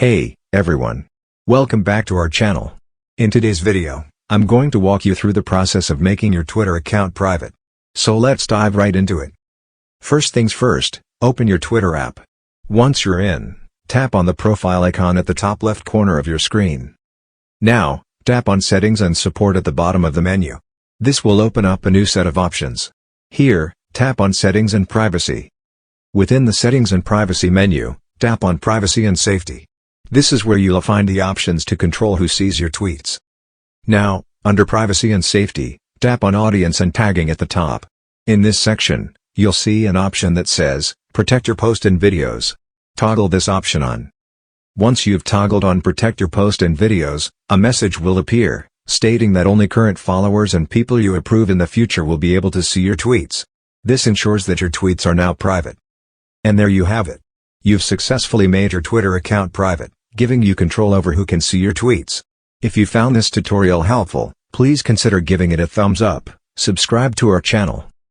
Hey, everyone. Welcome back to our channel. In today's video, I'm going to walk you through the process of making your Twitter account private. So let's dive right into it. First things first, open your Twitter app. Once you're in, tap on the profile icon at the top left corner of your screen. Now, tap on Settings and Support at the bottom of the menu. This will open up a new set of options. Here, tap on Settings and Privacy. Within the Settings and Privacy menu, tap on Privacy and Safety. This is where you'll find the options to control who sees your tweets. Now, under Privacy and Safety, tap on Audience and Tagging at the top. In this section, you'll see an option that says, Protect your post and videos. Toggle this option on. Once you've toggled on Protect your post and videos, a message will appear, stating that only current followers and people you approve in the future will be able to see your tweets. This ensures that your tweets are now private. And there you have it. You've successfully made your Twitter account private, giving you control over who can see your tweets. If you found this tutorial helpful, please consider giving it a thumbs up, subscribe to our channel,